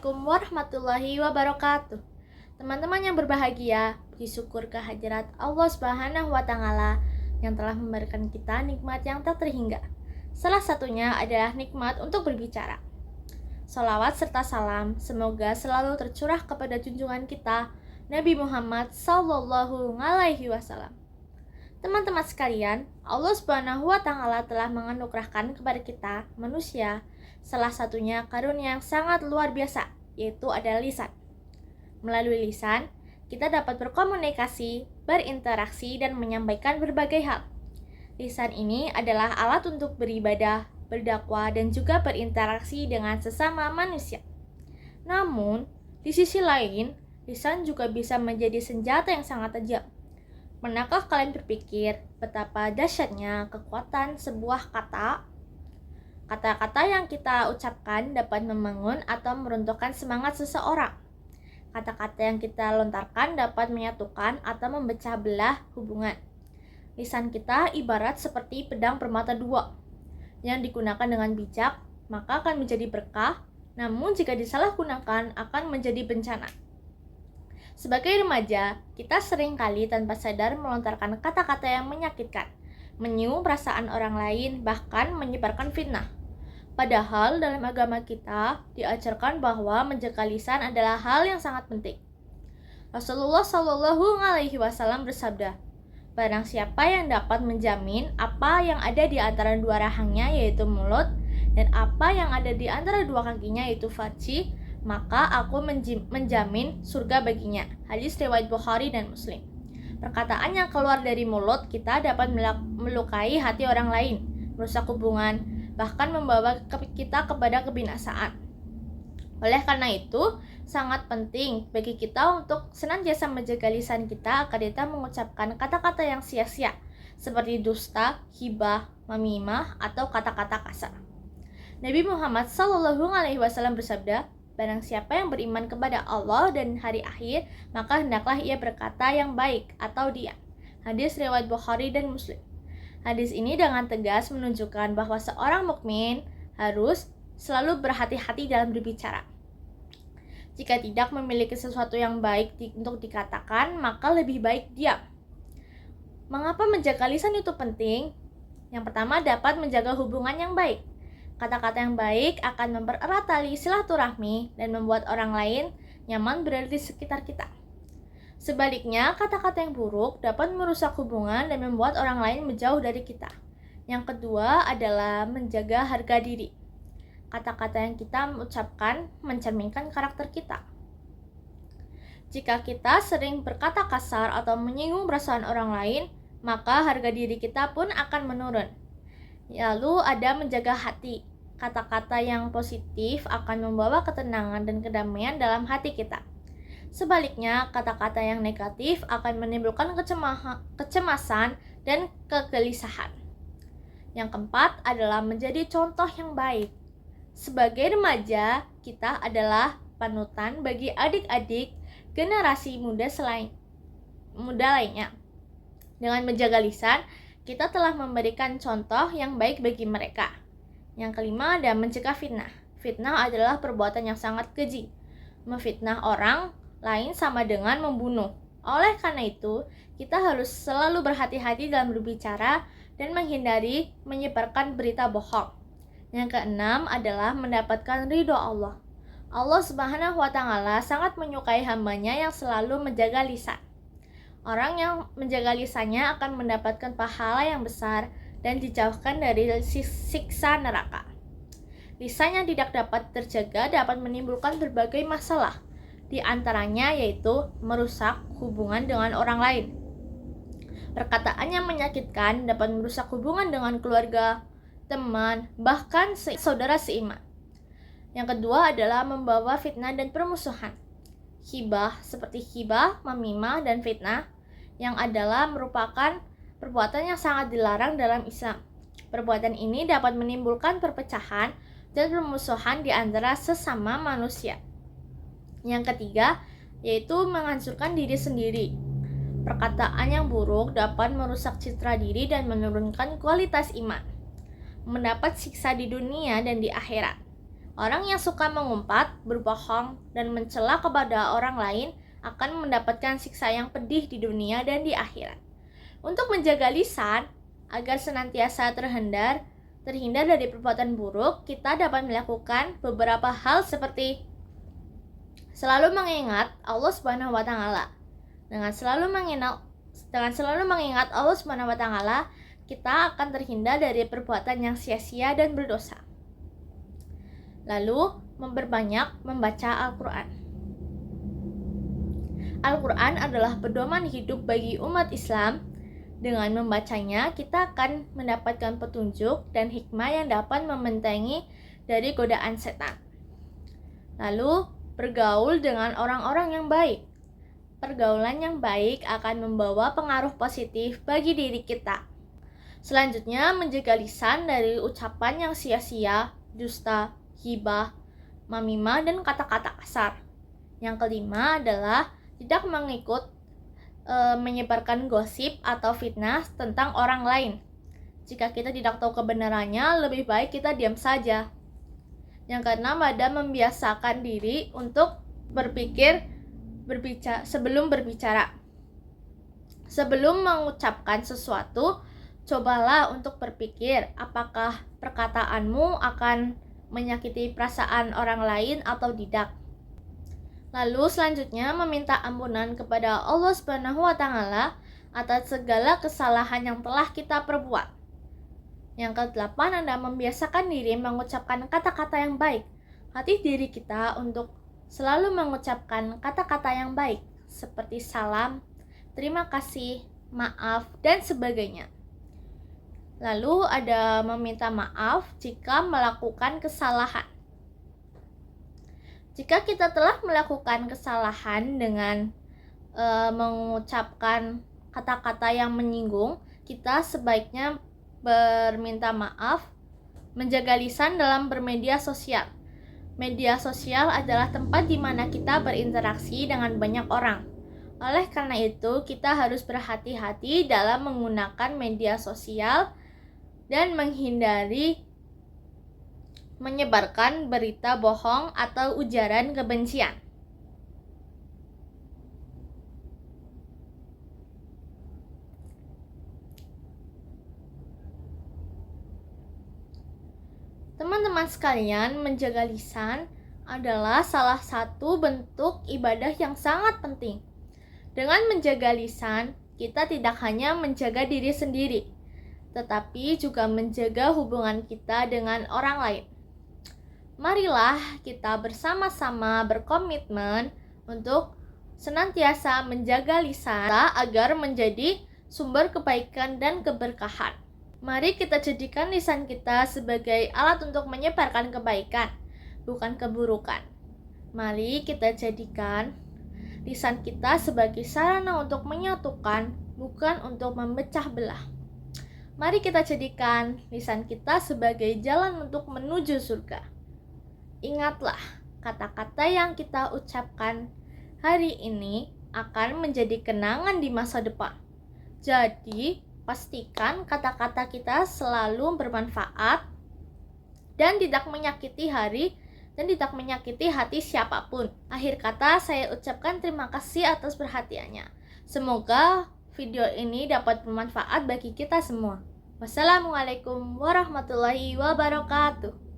Assalamualaikum warahmatullahi wabarakatuh. Teman-teman yang berbahagia, puji syukur kehadirat Allah Subhanahu wa Ta'ala yang telah memberikan kita nikmat yang tak terhingga. Salah satunya adalah nikmat untuk berbicara. Salawat serta salam semoga selalu tercurah kepada junjungan kita Nabi Muhammad Sallallahu Alaihi Wasallam. Teman-teman sekalian, Allah Subhanahu wa Ta'ala telah menganugerahkan kepada kita manusia salah satunya karunia yang sangat luar biasa, yaitu adalah lisan. Melalui lisan, kita dapat berkomunikasi, berinteraksi, dan menyampaikan berbagai hal. Lisan ini adalah alat untuk beribadah, berdakwah, dan juga berinteraksi dengan sesama manusia. Namun, di sisi lain, lisan juga bisa menjadi senjata yang sangat tajam. Pernahkah kalian berpikir betapa dahsyatnya kekuatan sebuah kata? Kata-kata yang kita ucapkan dapat membangun atau meruntuhkan semangat seseorang. Kata-kata yang kita lontarkan dapat menyatukan atau memecah belah hubungan. Lisan kita ibarat seperti pedang bermata dua. Yang digunakan dengan bijak, maka akan menjadi berkah, namun jika disalahgunakan akan menjadi bencana. Sebagai remaja, kita sering kali tanpa sadar melontarkan kata-kata yang menyakitkan, menyinggung perasaan orang lain, bahkan menyebarkan fitnah. Padahal dalam agama kita diajarkan bahwa menjaga lisan adalah hal yang sangat penting. Rasulullah Shallallahu Alaihi Wasallam bersabda, "Barang siapa yang dapat menjamin apa yang ada di antara dua rahangnya yaitu mulut dan apa yang ada di antara dua kakinya yaitu farji, maka aku menjamin surga baginya." Hadis riwayat Bukhari dan Muslim. Perkataan yang keluar dari mulut kita dapat melukai hati orang lain, merusak hubungan, bahkan membawa kita kepada kebinasaan. Oleh karena itu, sangat penting bagi kita untuk senantiasa menjaga lisan kita agar kita mengucapkan kata-kata yang sia-sia, seperti dusta, hibah, memimah, atau kata-kata kasar. Nabi Muhammad SAW bersabda, "Barang siapa yang beriman kepada Allah dan hari akhir, maka hendaklah ia berkata yang baik atau diam." Hadis riwayat Bukhari dan Muslim. Hadis ini dengan tegas menunjukkan bahwa seorang mukmin harus selalu berhati-hati dalam berbicara. Jika tidak memiliki sesuatu yang baik untuk dikatakan, maka lebih baik diam. Mengapa menjaga lisan itu penting? Yang pertama, dapat menjaga hubungan yang baik. Kata-kata yang baik akan mempererat tali silaturahmi dan membuat orang lain nyaman berada di sekitar kita. Sebaliknya, kata-kata yang buruk dapat merusak hubungan dan membuat orang lain menjauh dari kita. Yang kedua adalah menjaga harga diri. Kata-kata yang kita ucapkan mencerminkan karakter kita. Jika kita sering berkata kasar atau menyinggung perasaan orang lain, maka harga diri kita pun akan menurun. Lalu ada menjaga hati. Kata-kata yang positif akan membawa ketenangan dan kedamaian dalam hati kita. Sebaliknya, kata-kata yang negatif akan menimbulkan kecemasan dan kegelisahan. Yang keempat adalah menjadi contoh yang baik. Sebagai remaja, kita adalah panutan bagi adik-adik generasi muda lainnya. Dengan menjaga lisan, kita telah memberikan contoh yang baik bagi mereka. Yang kelima adalah mencegah fitnah. Fitnah adalah perbuatan yang sangat keji. Memfitnah orang lain sama dengan membunuh. Oleh karena itu, kita harus selalu berhati-hati dalam berbicara dan menghindari menyebarkan berita bohong. Yang keenam adalah mendapatkan ridho Allah. Allah Subhanahu wa Ta'ala sangat menyukai hambanya yang selalu menjaga lisan. Orang yang menjaga lisannya akan mendapatkan pahala yang besar dan dijauhkan dari siksa neraka. Lisan yang tidak dapat terjaga dapat menimbulkan berbagai masalah, di antaranya yaitu merusak hubungan dengan orang lain. Perkataan yang menyakitkan dapat merusak hubungan dengan keluarga, teman, bahkan saudara seiman. Yang kedua adalah membawa fitnah dan permusuhan. Hibah seperti hibah, memimah, dan fitnah yang adalah merupakan perbuatan yang sangat dilarang dalam Islam. Perbuatan ini dapat menimbulkan perpecahan dan permusuhan di antara sesama manusia. Yang ketiga, yaitu menghancurkan diri sendiri. Perkataan yang buruk dapat merusak citra diri dan menurunkan kualitas iman. Mendapat siksa di dunia dan di akhirat. Orang yang suka mengumpat, berbohong, dan mencela kepada orang lain akan mendapatkan siksa yang pedih di dunia dan di akhirat. Untuk menjaga lisan agar senantiasa terhindar dari perbuatan buruk, kita dapat melakukan beberapa hal seperti selalu mengingat Allah Subhanahu wa taala. Dengan selalu mengingat Allah Subhanahu wa taala, kita akan terhindar dari perbuatan yang sia-sia dan berdosa. Lalu, memperbanyak membaca Al-Quran. Al-Quran adalah pedoman hidup bagi umat Islam. Dengan membacanya, kita akan mendapatkan petunjuk dan hikmah yang dapat membentengi dari godaan setan. Lalu, bergaul dengan orang-orang yang baik. Pergaulan yang baik akan membawa pengaruh positif bagi diri kita. Selanjutnya, menjaga lisan dari ucapan yang sia-sia, dusta, ghibah, namimah, dan kata-kata kasar. Yang kelima adalah tidak menyebarkan gosip atau fitnah tentang orang lain. Jika kita tidak tahu kebenarannya, lebih baik kita diam saja. Yang keenam adalah membiasakan diri untuk sebelum berbicara. Sebelum mengucapkan sesuatu, cobalah untuk berpikir apakah perkataanmu akan menyakiti perasaan orang lain atau tidak. Lalu selanjutnya meminta ampunan kepada Allah Subhanahu wa taala atas segala kesalahan yang telah kita perbuat. Yang ke-8 adalah membiasakan diri mengucapkan kata-kata yang baik. Latih diri kita untuk selalu mengucapkan kata-kata yang baik seperti salam, terima kasih, maaf, dan sebagainya. Lalu ada meminta maaf jika melakukan kesalahan. Jika kita telah melakukan kesalahan dengan mengucapkan kata-kata yang menyinggung, kita sebaiknya berminta maaf, menjaga lisan dalam bermedia sosial. Media sosial adalah tempat di mana kita berinteraksi dengan banyak orang. Oleh karena itu, kita harus berhati-hati dalam menggunakan media sosial dan menghindari menyebarkan berita bohong atau ujaran kebencian. Teman-teman sekalian, menjaga lisan adalah salah satu bentuk ibadah yang sangat penting. Dengan menjaga lisan, kita tidak hanya menjaga diri sendiri, tetapi juga menjaga hubungan kita dengan orang lain. Marilah kita bersama-sama berkomitmen untuk senantiasa menjaga lisan agar menjadi sumber kebaikan dan keberkahan. Mari kita jadikan lisan kita sebagai alat untuk menyebarkan kebaikan, bukan keburukan. Mari kita jadikan lisan kita sebagai sarana untuk menyatukan, bukan untuk memecah belah. Mari kita jadikan lisan kita sebagai jalan untuk menuju surga. Ingatlah, kata-kata yang kita ucapkan hari ini akan menjadi kenangan di masa depan. Jadi, pastikan kata-kata kita selalu bermanfaat dan tidak menyakiti hati siapapun. Akhir kata, saya ucapkan terima kasih atas perhatiannya. Semoga video ini dapat bermanfaat bagi kita semua. Wassalamualaikum warahmatullahi wabarakatuh.